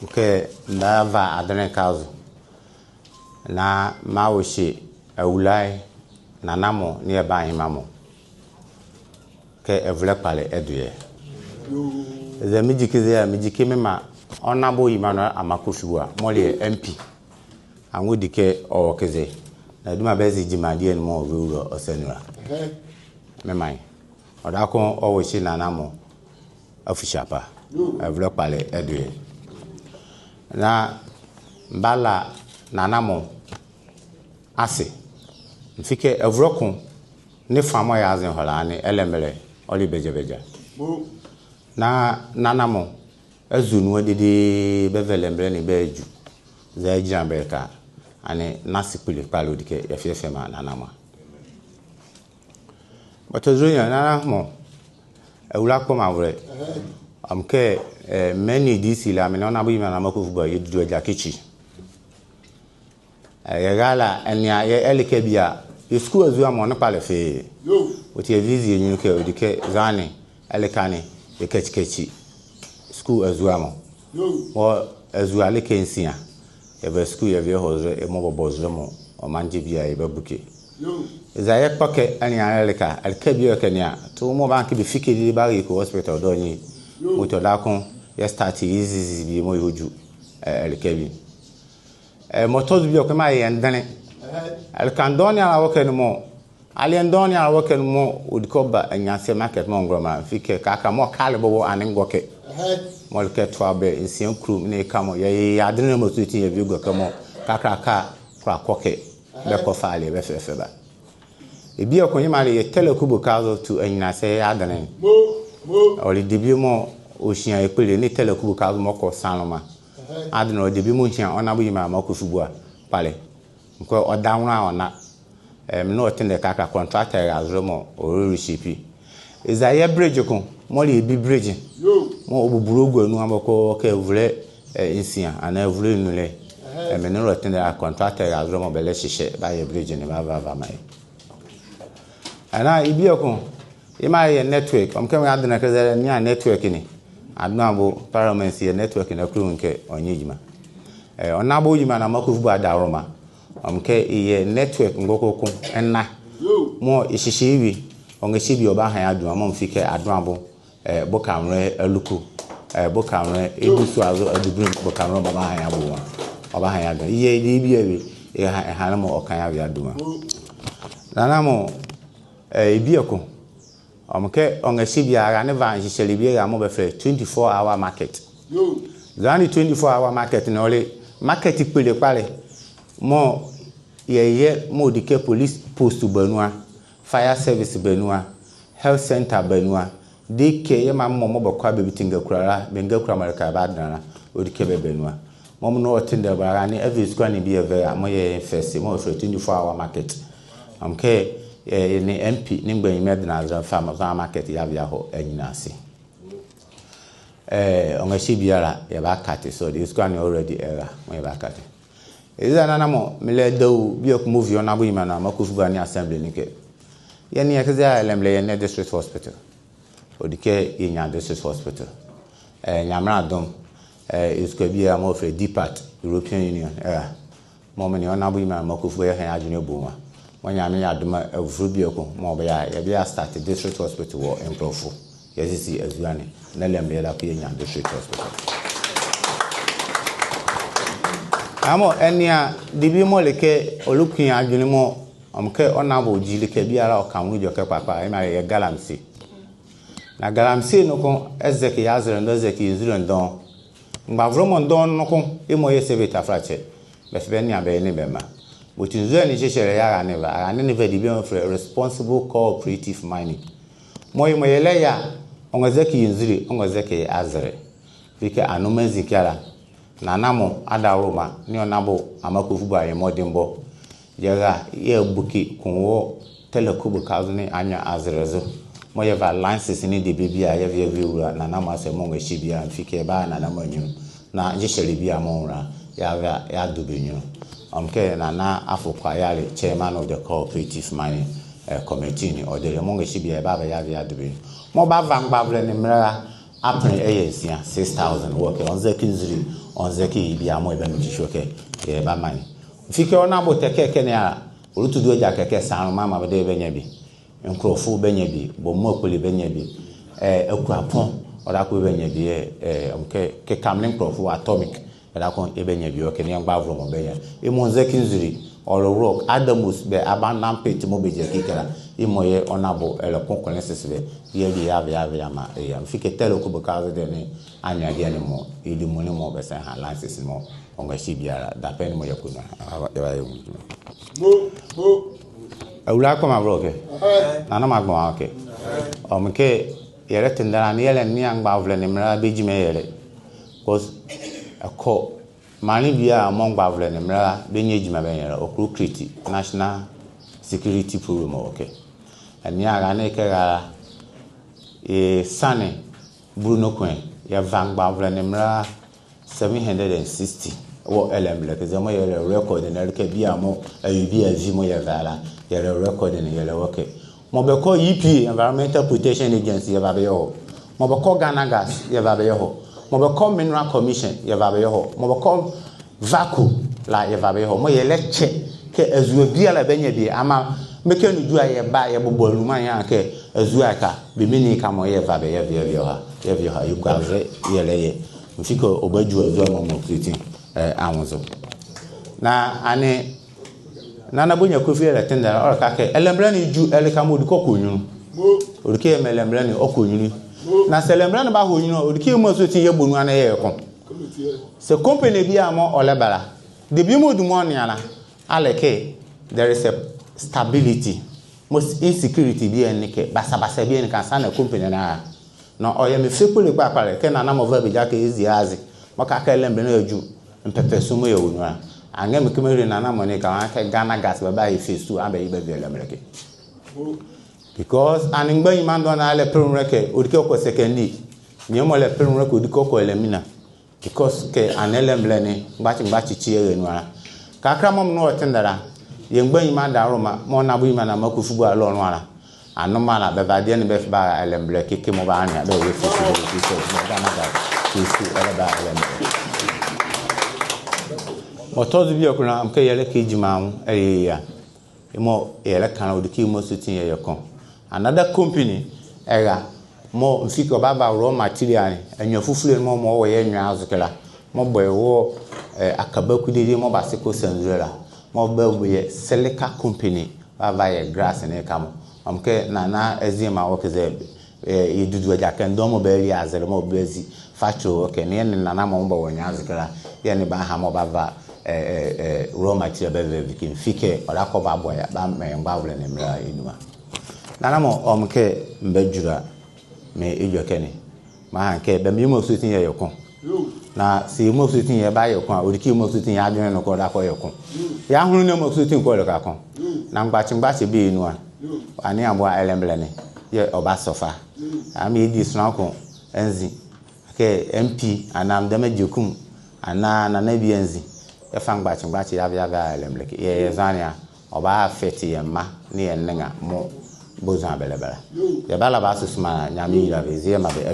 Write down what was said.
Okay, ndava adene kazo na mawoshi awulai na namo ni eba imamo ke evle pale eduye ze mijikize ya mijikime ma onabo imano amakofiwa mole MP anwudike owokeze na duma bezi jimadi en mo wuro osenura memai odako owoshi na namo afishapa evle pale eduye na mbala nanamo ase mfike evrokun ni famo ya azin holani Ellembelle oli bejebeja na nanamo ezunu odidi bevelembele ni beju za ejambeka ani nasipuli palo dike yefefe ma nanama batozunya nanamo ewulako mawre amke many disi la mena na buyima na makofuba yedu ajakichi yagala enya elekebia school azu amon pale fe oti evizi enyuke odike zani elekane ekechikechi school azu amon o azu alekensia ebe school ye hozre emobobozre mo o manje bia ebe buke Zaye pake anya eleka alkebia kenya to mo banki bi fikiri bari ko hospital do nyi moto dakon ya start easy bi mo yoju elkebi moto bi o kema yendane alkandoni ala woken mo aliendoni ala woken mo udikoba anyase market mo ngroma fike kaka mo kalebo aningoke mo lke twabe insien krum ne kamo ya adene mo tuti ya bigo kamo kaka kwa koke be ko faale be fefeba ebi akonyima le telekubo kazo to anyase adene oli debi mo oshia epele ni telekubo kazo mo ko sanoma adene o debi mo hia onabo yima makofubu a pale nko odanwa ona no otende kaka contractor azro mo orori shipi Isaia bridge ko mo le bi bridge mo obuburu ogu anu amako ka evure insia ana evure nule me no otende contractor azro mo bele hihye ba ye bridge ni ba mai ana ibioko ima ye network omkem adena keze nya network ni adnabo parliament ye network na kru nke onyejima onabo yima na makofu adaroma omke ye network ngokoko enna mo ishishe iwi ongeshi bi oba han aduma mo mfike adunabo bokamre aluku bokamre ebusu azo adubrim bokamre baba han abo oba han aduma ye di bi ewi e han mo okan ya aduma nanamo ibioko omke ongeshi biara ne van hihele biara mo be fe 24-hour market zani 24-hour market no le market pele pale mo ye mo dike police post benua fire service benua health center benua dike ye mammo mo bokwa bebitinga kurara benga kura marka badana odike be benua mo no otinde bara ni every square ni be very mo ye first mo fe 24-hour market omke ni MP ni ngben medina za farmers market ya bia ho anyinase ongashi biara ya ba kate so the square already era mo ya ba kate eza nana mo mele do bi ok movie on abu imana makofu ani assembly nike ye ni ekeze Ellembelle ye district hospital odike ye nya district hospital nyamra dom isko bia mo fe depart European Union mo meni on abu imana makofu ye han adwene boma wanyame aduma evrubioko mo be ya bia start district hospital wo improve yesisi azuane na Ellembelle la kuye nya district hospital amo enia dibi mo leke olukun adwene mo omke onabo jilike biara okanwu joke papa e ma ye galamsi na galamsi no ko ezeki yazere ndo ezeki yuzuru ndo ngbavro mo ndo no ko e mo ye seveta frache be fe nia be ni be ma Butinzo ni chere ya ne be dibi for responsible cooperative mining moyo moyele ya ongezeki yinziri ongezeki azere bike anomezi kiala na namo adaroma ni onabo amakofu ba ye modimbo yega ye buki kunwo telekubu kazu ni anya azerezo moye va license ni de bibia ye vie wura na namo asemo ngeshi bia mfike ba na namo nyu na jishere bia monra ya dubenyu omke na afukwa yale chairman of the cooperative mining committee ni odere monge shibia baba ya dubenyu mo ba vangba bre ni mra apre eyensia 6000 work on zekinziri on zeki bi amo ebe mi shoke e ba mani fike ona bo teke ne a olutu do ja keke san mama be de benya bi nkrofo benya bi bo mo akoli benya bi akuapon oda ko benya bi ke kamlin nkrofo atomic oda ko e benya bi o ke ne ngba vro mo benya e mo zeki nzuri oro rock adamus be abanam pet mo be je kikera imoye onabo ele konkone sesebe ye di ya ma ya fike tele ko be kaze de ne anya de ne mo ili mo ne mo be sen ha license mo onga shi biara da pen mo yakuna ya ye mo awula ko ma bro ke nana ma gbo okay o mke yere tindara ni yele ni angba vle ne mra be jime yele cause ako mani bia among bavle ne mra be nye jima be yele okru kriti national security program okay ani aga ne kera sane Bruno Kwen ya vangba vle ne mra 760 wo Ellembelle ke zamo yele record ne ke bia mo ayubi avi mo ya vala yele record ne yele okay mo be ko EPA Environmental Protection Agency ya ba be yo mo be ko Ghana Gas ya ba be yo mo be ko Mineral Commission ya ba be yo mo be ko vaco la ya ba be yo mo yele che ke azuo bia la benya bi ama meke no du aye ba ye bobolu man ya ke azuo aka be mini ka mo ye va be ye ha you gavre yele ye mfiko obaju azuo mo mo kritin anwozo na ane nana bonya kofi ele tenda ora ka ke Ellembelle ni ju ele ka modi kokonyunu orike Ellembelle ni okonyunu na Ellembelle ba honyunu orike mo so tin ye bonu ana ye kon se company bi amo olebala de bi mo du mo ni ala aleke there is a stability most insecurity bi enike basa bi enike sana company na no oye me fekole pa pare ke na mo va be ja ke ezi azi maka ka Ellembelle na ju mpepe sumo ye wonu a anga me kemere na na money ka aka Ghana Gas baba e face to abe ibe be Ellembelle ke because aningba imando na ale premier ke odike ko secondly nyemo le premier ko odike ko elemina because ke an Ellembelle ni ngbachi chi ere nu ara kakra mom no otendara yengba imanda roma mo na bu imana makufugu alo nu ara anoma na beba de ne be ba Ellembelle ke mo ba anya be we face to Ghana Gas face ere ba Ellembelle otozu bi okuna amke yele kejima ya mo yele kan odiki mo sutin ye kon another company era mo mfiko baba raw material enyo fufule mo wo ye nwa azukela mo boyo akabaku de mo ba seko sanzura mo ba ye silica company baba ye grass ne kam amke na ezima okeze yedudu aja kan do mo ba ri azere mo bezi factory okay ne nana mo ba wo nya azukela ye ne ba ha mo baba raw material be can fike ora ko ba boya ba me ngba ne mra inuma nana mo omke mbejura me ejokene ma nke be mi mo sutin ye yokon na si mo sutin ye ba yokon odiki mo sutin ya adwene no ko da ko yokon ya hunu ne mo sutin ko le ka kon na ngbachi bi inu a ani abo Ellembelle ne ye oba sofa ami di snako enzi ke MP anam dem Agyekum ana na bi enzi e fang bachi ya Ellembelle ke ye zania oba afeti ye ma ni enenga mo bozan belebele ye bala ba susuma nyami ya bezie ma be